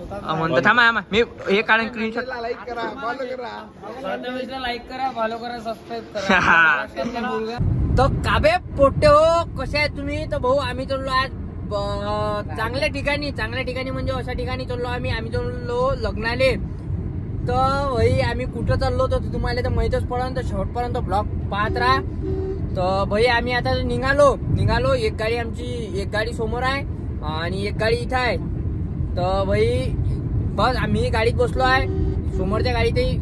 म्हणतो थांबा मी हे काढून स्क्रीनशॉट लाईक करा, फॉलो करा, लाईक करा, फॉलो करा, सबस्क्राईब करा. तो काबे पोटे हो, कसे आहे तुम्ही? तर भाऊ आम्ही चाललो आज चांगल्या ठिकाणी म्हणजे अशा ठिकाणी चाललो आम्ही चाललो लग्नाले. तर भाई आम्ही कुठं चाललो तर तुम्हाला तर माहितच पडन, तर शेवटपर्यंत ब्लॉग पाहत राहा. तर भाई आम्ही आता निघालो. एक गाडी समोर आहे आणि एक गाडी इथं आहे. तर भाई बस आम्ही गाडीत बसलो आहे. समोरच्या गाडीतही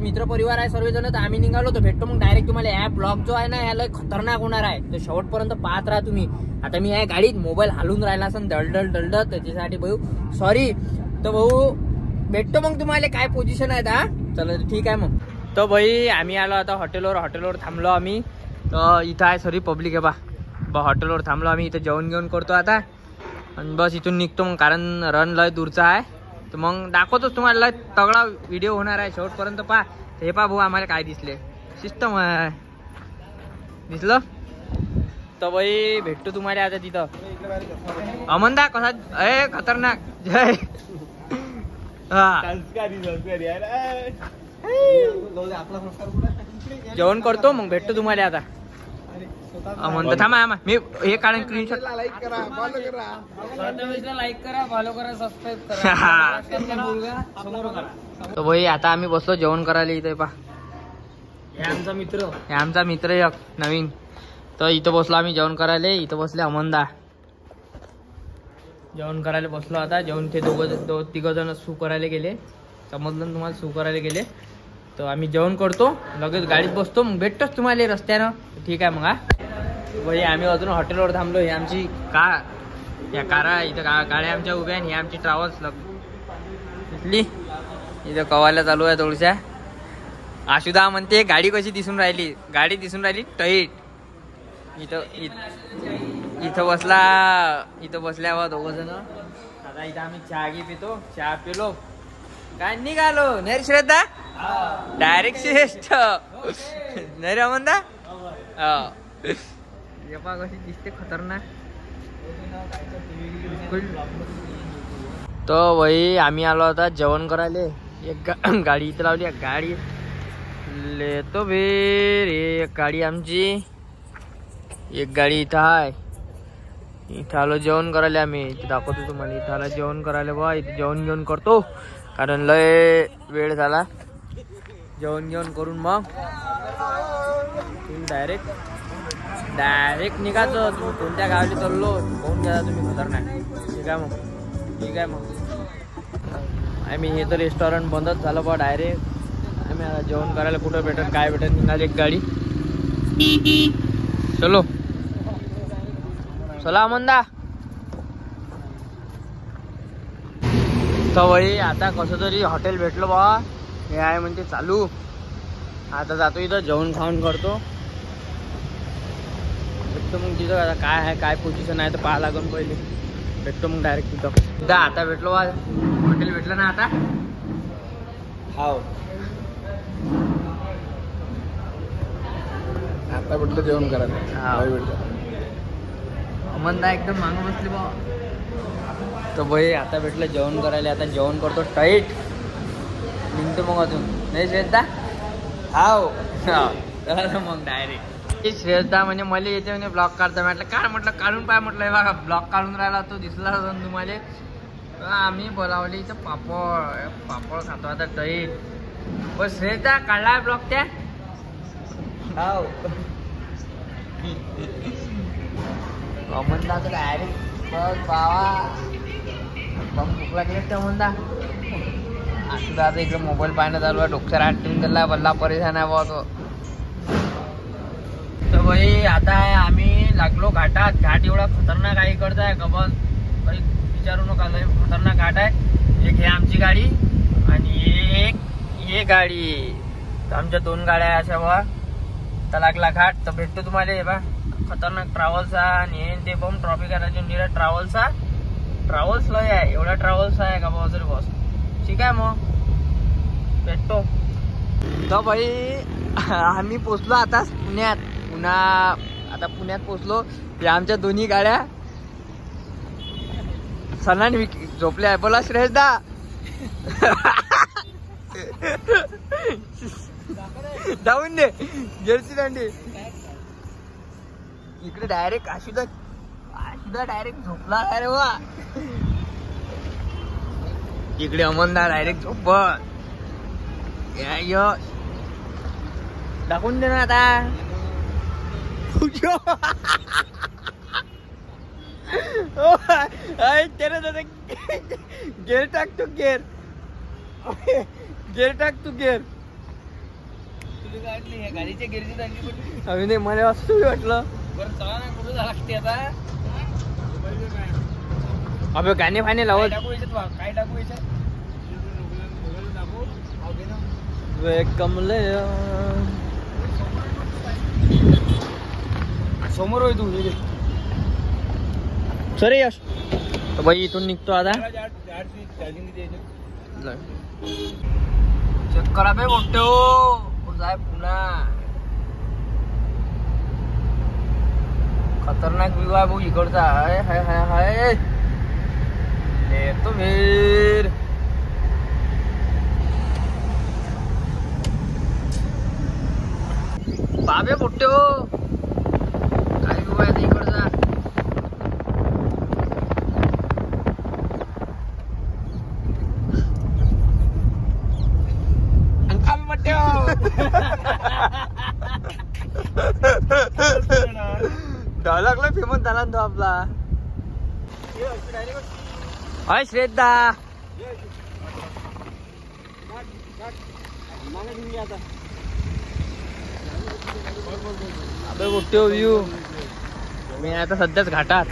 मित्र परिवार आहे सर्वजण. तर आम्ही निघालो. तर भेटतो मग डायरेक्ट तुम्हाला. ह्या ब्लॉग जो आहे ना ह्याला खतरनाक होणार आहे. तर शेवटपर्यंत पाहत राहा तुम्ही. आता मी या गाडीत मोबाईल हालून राहिला असं दळदळ त्याच्यासाठी भाऊ सॉरी. तर भाऊ भेटतो मग तुम्हाला काय पोझिशन आहे. हा चला ठीक आहे मग. तर भाई आम्ही आलो आता हॉटेलवर थांबलो आम्ही. तर इथं आहे सॉरी पब्लिक आहे बा. हॉटेलवर थांबलो आम्ही. इथं जेवण घेऊन करतो आता आणि बस इथून निघतो मग. कारण रन लय दूरचा आहे. तर मग दाखवतोच तुम्हाला लय तगडा व्हिडिओ होणार आहे. शेवटपर्यंत पहा. हे पहा भाऊ आम्हाला काय दिसले सिस्टम आहे दिसलं. तर भाई भेटतो तुम्हाला आता तिथं. अमनदा कसा खतरनाक जय जेवण करतो मग भेटतो तुम्हाला आता. म्हणतो थांबा मी हे काढून स्क्रीनशॉट लाईक करा, फॉलो करा, लाईक करा, फॉलो करा, सबस्क्राईब करा. तर भाई आता आम्ही बसलो जेवण करायला. इथे पहा हे आमचा मित्र एक नवीन. तर इथं बसलो आम्ही जेवण करायला. इथं बसले अमनदा जेवण करायला बसलो. आता जेवण ते तिघ जण सू करायला गेले. समजलं तुम्हाला सू करायला गेले. तर आम्ही जेवण करतो लगेच गाडीत बसतो मग भेटतोच तुम्हाला रस्त्यानं. ठीक आहे मग. हा भाई आम्ही अजून हॉटेलवर थांबलो. ही आमची या कारा इथं गाड्या आमच्या उभ्या आणि ही आमची ट्रॅव्हल्स इथली. इथं कवायला चालू आहे थोडशा. आशुदा म्हणते गाडी कशी दिसून राहिली. गाडी दिसून राहिली टाईट. इथं बसल्यावर दोघं जण. आता इथं आम्ही चहा पिलो काय निघालो. नाही रे श्रद्धा डायरेक्ट श्रेष्ठ नाही रे अमनदा. कशी दिसते खतरनाक. तर भाई आम्ही आलो आता जेवण करायला. एक गाडी इथं लावली. गाडी लेतो बे रे. एक गाडी आमची एक गाडी इथं आहे. इथं आलो जेवण करायला आम्ही. इथे दाखवतो तुम्हाला. इथं आला जेवण करायला बा. इथे जेवण घेऊन करतो कारण लय वेळ झाला. जेवण घेऊन करून मग डायरेक्ट निघायचं. तुम्ही कोणत्या गावाला चाललो पाहून घ्या तुम्ही खतरनाक. ठीक आहे मग आम्ही हे तर रेस्टॉरंट बंदच झालं बा. डायरेक्ट आम्ही आता जेवण करायला कुठं भेटत काय भेटत. निघाली एक गाडी. चला अमनदा. तर भाई आता कसं तरी हॉटेल भेटलो बा. हे आहे म्हणजे चालू. आता जातो इथं जेवण खाऊन करतो. भेटतो मग तिथं आता काय आहे काय पोझिशन आहे तर पाहा लागून पहिले. भेटतो मग डायरेक्ट तिथं. आता भेटलो बा. हॉटेल भेटलं ना आता. हाव आता भेटलं जेवण करायला. अमनदा एकदम मागं बसले बा. तर भाई आता भेटलं जेवण करायला. आता जेवण करतो टाईट. निघतो मग अजून नाही श्रेष्ठा. हाव मग डायरेक्ट श्रेष्ठा म्हणजे मला याच्या म्हणजे ब्लॉग काढता म्हटलं. काय म्हटलं काढून पाय म्हटलं. हे बघा ब्लॉग काढून राहिला तो दिसला तुम्हाला. आम्ही बोलावले इथं पापड खातो आता टाईट. बस श्रेष्ठा काढला ब्लॉग त्या. हाव अमनदा तर डायरेक्ट बघ बावा भूक लागली त्या म्हणता. आता इकडे मोबाईल पाहणं चालू आहे. डोक्यावर हात ठेवून दिला. वल्ला परेशान आहे बा तो. तर भाई आता आम्ही लागलो घाटात. घाट एवढा खतरनाक आहे इकडचा आहे का बस काही विचारू नका. लय खतरनाक घाट आहे. एक हे आमची गाडी आणि एक हे गाडी. तर आमच्या 2 गाड्या आहे अशा बा. तर लागला घाट. तर भेटतो तुम्हाला. हे बा खतरनाक ट्रॅव्हल्स आणि ते बम ट्रॉफिक आहे. निरा ट्रॅव्हल्स लय आहे. एवढा ट्रॅव्हल्स आहे का बा सर बस. ठीक आहे मग भेटतो. तर भाई आम्ही पोचलो आता पुण्यात पोचलो. या आमच्या दोन्ही गाड्या सणाने झोपल्या आहे. बोला श्रेष्ठदा. जाऊन दे गेरची दांडी इकडे डायरेक्ट आशुदा डायरेक्ट झोपला अरे वा इकडे अमनदा डायरेक्ट झोपत दाखवून दे ना आता गेर टाक तू गेर तू गेर गाडीच्या गिरची दांडी पण अरे नाही मला असं वाटलं बरं चला ना कुठं जा लागते आता अबे गाणे फाणे लावत काय टाकू याच्यात कमले समोर होय तू सरे यश तर बाई इथून निघतो आता चेक करा बे मोठो जाय पुन्हा खतरनाक व्ह्यू आहे भाऊ इकडचा हाय हाय हाय हाय येतो वीर बाबे मोठे हो काय व्ह्यू आहे इकडचा अंकल मोठे डायलॉगला फेमस झाला तो आपला हाय श्रेद्धा अबे मोठे व्ह्यू मी आता सध्याच घाटात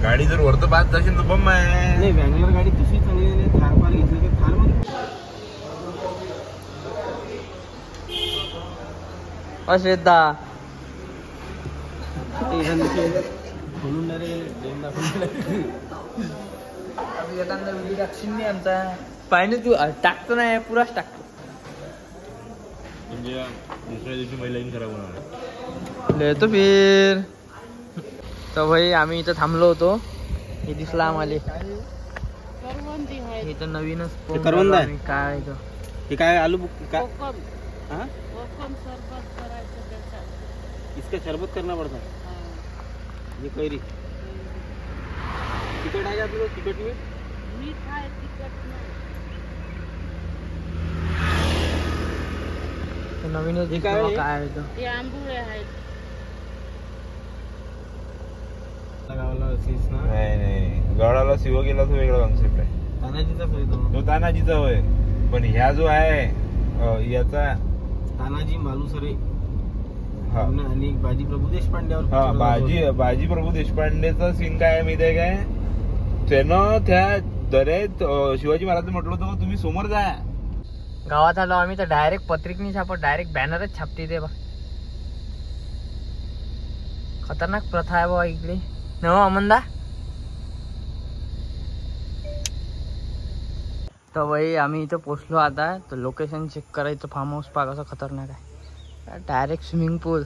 गाडी जर वरत पाच जाशील तर बम आहे नाही बँगलोर गाडी कशी चांगली थार पार घेतली तर थार मध्ये श्रेद्धा बोलून रे दोन एखादा व्हिडिओ टाकशील नाही आमचा पाहिजे तू टाकतो ना पुराच टाकतो म्हणजे दुसऱ्या दिवशी महिला खराब होणार येतो फिर तर भाई आम्ही इथं थांबलो होतो हे दिसला आम्हाला हे तर नवीनच करवंद आहे. काय इथं हे काय आलू काय हाँ इसका शरबत करना पड़ता है ये कैरी टिकट आहे आपलं टिकट में नवीनच हे काय आहे? काय इथं नाही नाही गडाला शिव गेला तो वेगळा कॉन्सेप्ट आहे तानाजीचा तो तानाजीचा होय पण ह्या जो आहे याचा तानाजी मालुसरे हा आणि बाजी प्रभू देशपांड्यावर हा बाजी प्रभू देशपांडेचा सीन काय आहे माहिती आहे काय त्यानं त्या दऱ्यात शिवाजी महाराज म्हटलं होतं तुम्ही समोर जा गावात आलो आम्ही तर डायरेक्ट पत्रिक नाही छापत डायरेक्ट बॅनरच छापते ते बा खतरनाक प्रथा आहे बाबा इकडे न अमनदा तर भाई आम्ही इथं पोचलो आता तर लोकेशन चेक करायचं फार्म हाऊस पाक असं खतरनाक आहे डायरेक्ट स्विमिंग पूल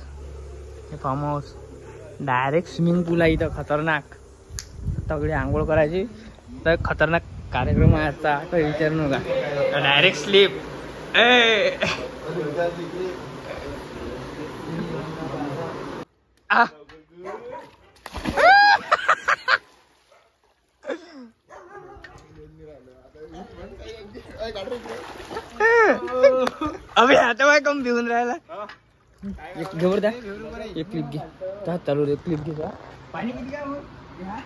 हे फार्म हाऊस डायरेक्ट स्विमिंग पूल आहे इथं खतरनाक तगडी आंघोळ करायची तर खतरनाक कार्यक्रम आहे आता काही विचारू नका डायरेक्ट स्लीप ए अबे आता काय कम भिवून राहिला एक घेवर द्या एक क्लिप घे काय चालू रे क्लिप घे पाणी किती काय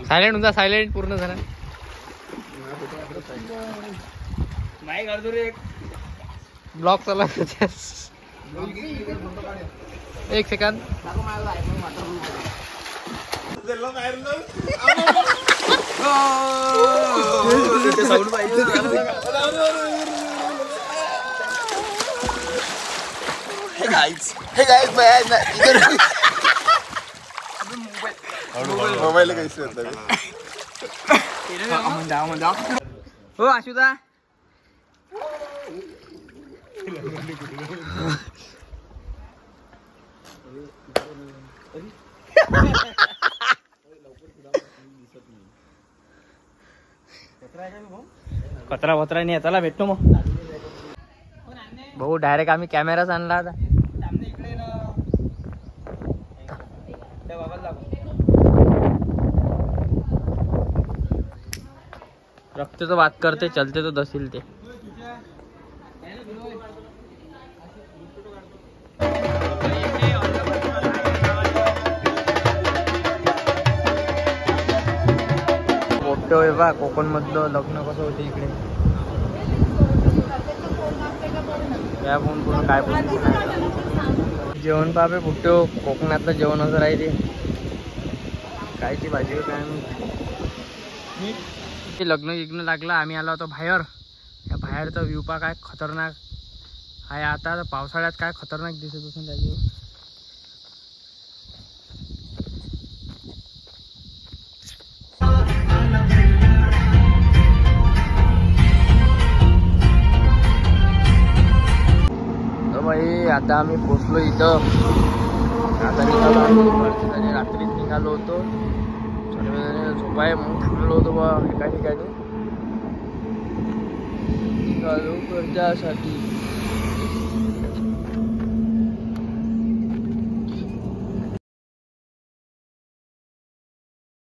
सायलेंट होता सायलेंट पूर्ण झाला नाही करतो रे ब्लॉक चालू एक सेकंद Hey guys, मैं इधर मोबाईल कैसे होता हो आशुदा कचरा वचरा नाही चला भेटतो मग भाऊ डायरेक्ट आम्ही कॅमेराच आणला आता रखते तो बात करते चलते तो दसील ते फोटो आहे बा कोकण मधलं लग्न कसं होते इकडे काय फोन करून काय फोन जेवण पापे फोटो कोकणातलं जेवण असं राहते कायची भाजी काय लग्न गिग्न लागलं आम्ही आलो होतो बाहेर या बाहेरचा व्ह्यू पा काय खतरनाक आहे आता पावसाळ्यात काय खतरनाक दिसत असून त्याची भाई आता आम्ही पोचलो इथं आता निघालो आम्ही रात्रीच निघालो होतो सर्वजण झोपाय मग थांबलो होतो बा एका ठिकाणी निघालो घरच्यासाठी